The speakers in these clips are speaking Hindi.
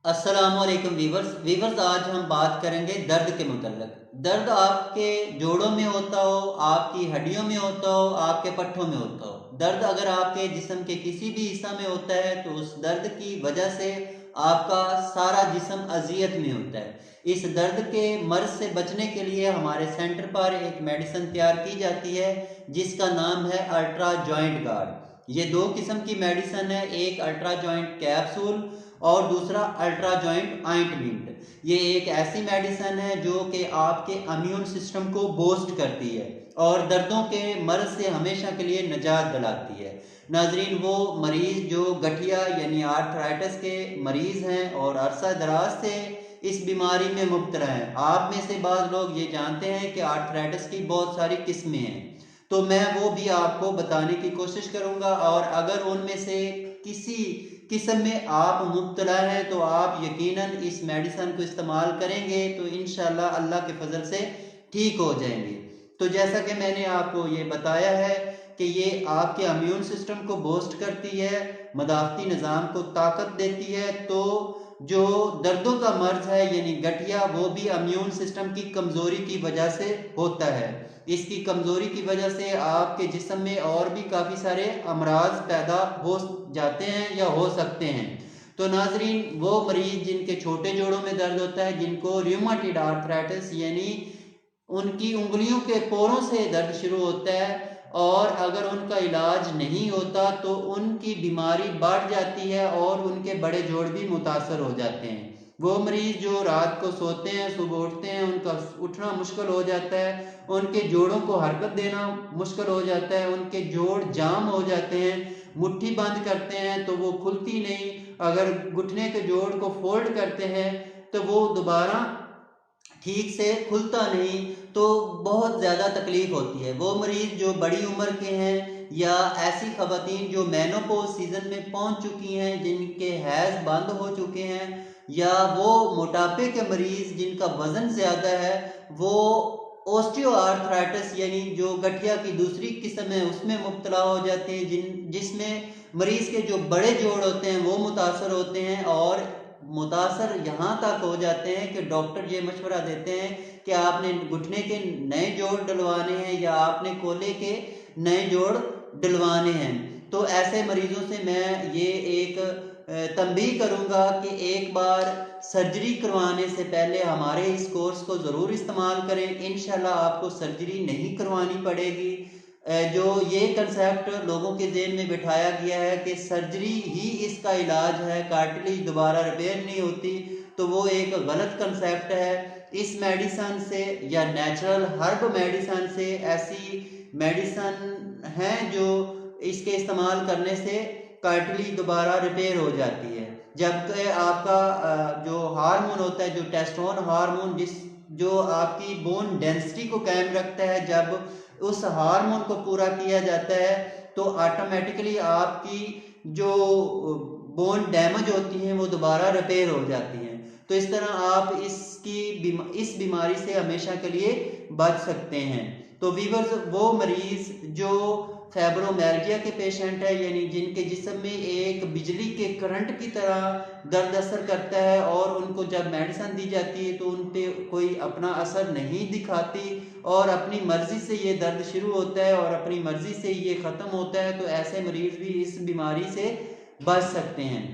अस्सलामुअलैकुम वीवर्स आज हम बात करेंगे दर्द के मुतल्लक। दर्द आपके जोड़ों में होता हो, आपकी हड्डियों में होता हो, आपके पट्ठों में होता हो। दर्द अगर आपके जिस्म के किसी भी हिस्सा में होता है तो उस दर्द की वजह से आपका सारा जिस्म अजियत में होता है। इस दर्द के मर्ज से बचने के लिए हमारे सेंटर पर एक मेडिसिन तैयार की जाती है जिसका नाम है अल्ट्रा जॉइंट गार्ड। ये दो किस्म की मेडिसिन है, एक अल्ट्रा जॉइंट कैप्सूल और दूसरा अल्ट्रा जॉइंट आइंटमेंट। ये एक ऐसी मेडिसिन है जो कि आपके इम्यून सिस्टम को बूस्ट करती है और दर्दों के मर्ज से हमेशा के लिए निजात दिलाती है। नाजरीन, वो मरीज जो गठिया यानी आर्थराइटिस के मरीज हैं और अरसा दराज से इस बीमारी में मुब्तला हैं, आप में से बाद लोग ये जानते हैं कि आर्थराइटिस की बहुत सारी किस्में हैं, तो मैं वो भी आपको बताने की कोशिश करूंगा। और अगर उनमें से किसी किस्म में आप मुब्तला हैं तो आप यकीनन इस मेडिसिन को इस्तेमाल करेंगे तो इंशाल्लाह अल्लाह के फजल से ठीक हो जाएंगे। तो जैसा कि मैंने आपको ये बताया है कि ये आपके इम्यून सिस्टम को बूस्ट करती है, मदाफती निज़ाम को ताकत देती है। तो जो दर्दों का मर्ज है यानी गठिया, वो भी इम्यून सिस्टम की कमज़ोरी की वजह से होता है। इसकी कमज़ोरी की वजह से आपके जिस्म में और भी काफ़ी सारे अमराज पैदा हो जाते हैं या हो सकते हैं। तो नाजरीन, वो मरीज जिनके छोटे जोड़ों में दर्द होता है, जिनको रियूमेटॉइड आर्थराइटिस यानी उनकी उंगलियों के पोरों से दर्द शुरू होता है और अगर उनका इलाज नहीं होता तो उनकी बीमारी बढ़ जाती है और उनके बड़े जोड़ भी मुतासर हो जाते हैं। वो मरीज जो रात को सोते हैं, सुबह उठते हैं, उनका उठना मुश्किल हो जाता है, उनके जोड़ों को हरकत देना मुश्किल हो जाता है, उनके जोड़ जाम हो जाते हैं, मुट्ठी बंद करते हैं तो वो खुलती नहीं, अगर घुटने के जोड़ को फोल्ड करते हैं तो वो दोबारा ठीक से खुलता नहीं। तो बहुत ज़्यादा तकलीफ होती है। वो मरीज जो बड़ी उम्र के हैं या ऐसी खवातीन जो मेनोपॉज सीजन में पहुंच चुकी हैं, जिनके हैज़ बंद हो चुके हैं, या वो मोटापे के मरीज जिनका वजन ज़्यादा है, वो ओस्टियोआर्थराइटिस यानी जो गठिया की दूसरी किस्म है उसमें मुब्तला हो जाते हैं, जिसमें मरीज के जो बड़े जोड़ होते हैं वो मुतासर होते हैं और मुतासर यहाँ तक हो जाते हैं कि डॉक्टर ये मशवरा देते हैं कि आपने घुटने के नए जोड़ डलवाने हैं या आपने कोले के नए जोड़ डलवाने हैं। तो ऐसे मरीजों से मैं ये एक तंबीह करूंगा कि एक बार सर्जरी करवाने से पहले हमारे इस कोर्स को ज़रूर इस्तेमाल करें। इंशाल्लाह आपको सर्जरी नहीं करवानी पड़ेगी। जो ये कंसेप्ट लोगों के ज़हन में बिठाया गया है कि सर्जरी ही इसका इलाज है, कार्टिलेज दोबारा रिपेयर नहीं होती, तो वो एक गलत कंसेप्ट है। इस मेडिसन से या नेचुरल हर्ब मेडिसन से, ऐसी मेडिसन हैं जो इसके इस्तेमाल करने से कार्टिलेज दोबारा रिपेयर हो जाती है। जबकि आपका जो हार्मोन होता है, जो टेस्टोन हार्मोन, जो आपकी बोन डेंसिटी को कायम रखता है, जब उस हार्मोन को पूरा किया जाता है तो ऑटोमेटिकली आपकी जो बोन डैमेज होती हैं वो दोबारा रिपेयर हो जाती हैं। तो इस तरह आप इस बीमारी से हमेशा के लिए बच सकते हैं। तो वीवर्स, वो मरीज जो फाइब्रोमियाल्जिया के पेशेंट है यानी जिनके जिस्म में एक बिजली के करंट की तरह दर्द असर करता है और उनको जब मेडिसिन दी जाती है तो उन पे कोई अपना असर नहीं दिखाती और अपनी मर्जी से ये दर्द शुरू होता है और अपनी मर्जी से ये ख़त्म होता है, तो ऐसे मरीज भी इस बीमारी से बच सकते हैं।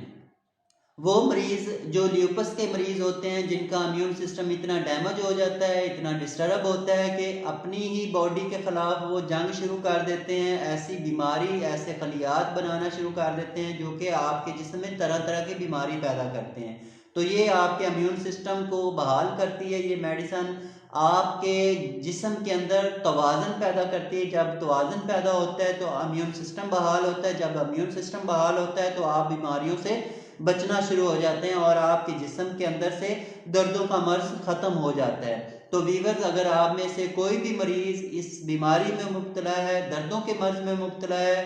वो मरीज जो ल्यूपस के मरीज होते हैं, जिनका इम्यून सिस्टम इतना डैमेज हो जाता है, इतना डिस्टर्ब होता है कि अपनी ही बॉडी के खिलाफ वो जंग शुरू कर देते हैं, ऐसी बीमारी, ऐसे खलियात बनाना शुरू कर देते हैं जो कि आपके जिस्म में तरह तरह की बीमारी पैदा करते हैं। तो ये आपके इम्यून सिस्टम को बहाल करती है। ये मेडिसिन आपके जिस्म के अंदर तवाज़न पैदा करती है। जब तवाज़न पैदा होता है तो इम्यून सिस्टम बहाल होता है, जब इम्यून सिस्टम बहाल होता है तो आप बीमारियों से बचना शुरू हो जाते हैं और आपके जिस्म के अंदर से दर्दों का मर्ज ख़त्म हो जाता है। तो वीवर्स, अगर आप में से कोई भी मरीज़ इस बीमारी में मुब्तला है, दर्दों के मर्ज में मुब्तला है,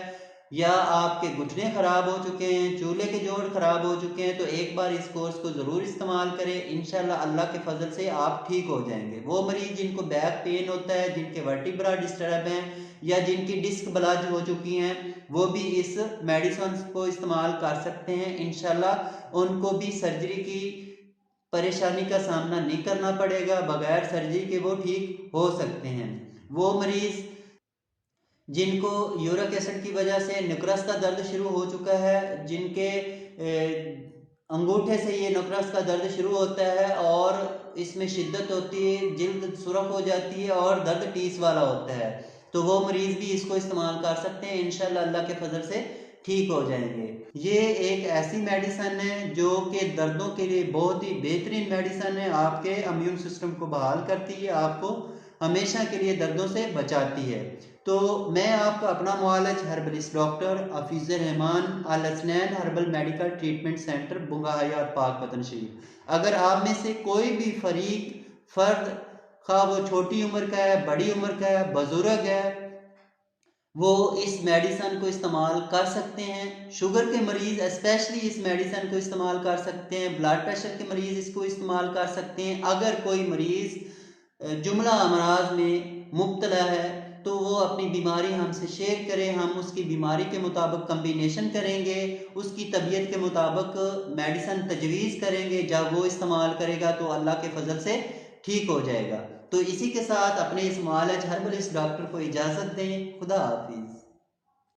या आपके घुटने ख़राब हो चुके हैं, चूल्हे के जोड़ ख़राब हो चुके हैं, तो एक बार इस कोर्स को ज़रूर इस्तेमाल करें। इंशाल्लाह अल्लाह के फजल से आप ठीक हो जाएंगे। वो मरीज़ जिनको बैक पेन होता है, जिनके वर्टिब्रा डिस्टर्ब हैं, या जिनकी डिस्क ब्लॉक हो चुकी हैं वो भी इस मेडिसिन को इस्तेमाल कर सकते हैं। इंशाल्लाह उनको भी सर्जरी की परेशानी का सामना नहीं करना पड़ेगा, बगैर सर्जरी के वो ठीक हो सकते हैं। वो मरीज जिनको यूरिक एसिड की वजह से नुक्रस का दर्द शुरू हो चुका है, जिनके अंगूठे से ये नुक्रस का दर्द शुरू होता है और इसमें शिद्दत होती है, जिल्द सुरख हो जाती है और दर्द टीस वाला होता है, तो वो मरीज भी इसको इस्तेमाल कर सकते हैं। इंशाल्लाह अल्लाह के फजल से ठीक हो जाएंगे। ये एक ऐसी मेडिसन है जो कि दर्दों के लिए बहुत ही बेहतरीन मेडिसन है, आपके इम्यून सिस्टम को बहाल करती है, आपको हमेशा के लिए दर्दों से बचाती है। तो मैं आपका अपना मुआलिज herbalist doctor Hafeez Rahman Al Hasnain herbal medical treatment centre Bunga Hayat पाक वतन शरीफ, अगर आप में से कोई भी फर्द खा वो छोटी उम्र का है, बड़ी उम्र का है, बुजुर्ग है, वो इस मेडिसन को इस्तेमाल कर सकते हैं। शुगर के मरीज स्पेशली इस मेडिसन को इस्तेमाल कर सकते हैं, ब्लड प्रेशर के मरीज इसको इस्तेमाल कर सकते हैं। अगर कोई मरीज जुमला अमराज में मुब्तला है तो वो अपनी बीमारी हमसे शेयर करें, हम उसकी बीमारी के मुताबिक कम्बिनेशन करेंगे, उसकी तबीयत के मुताबिक मेडिसन तजवीज़ करेंगे। जब वो इस्तेमाल करेगा तो अल्लाह के फजल से ठीक हो जाएगा। तो इसी के साथ अपने इस मुआलिज हर्बलिस्ट डॉक्टर को इजाज़त दें। खुदा हाफिज़।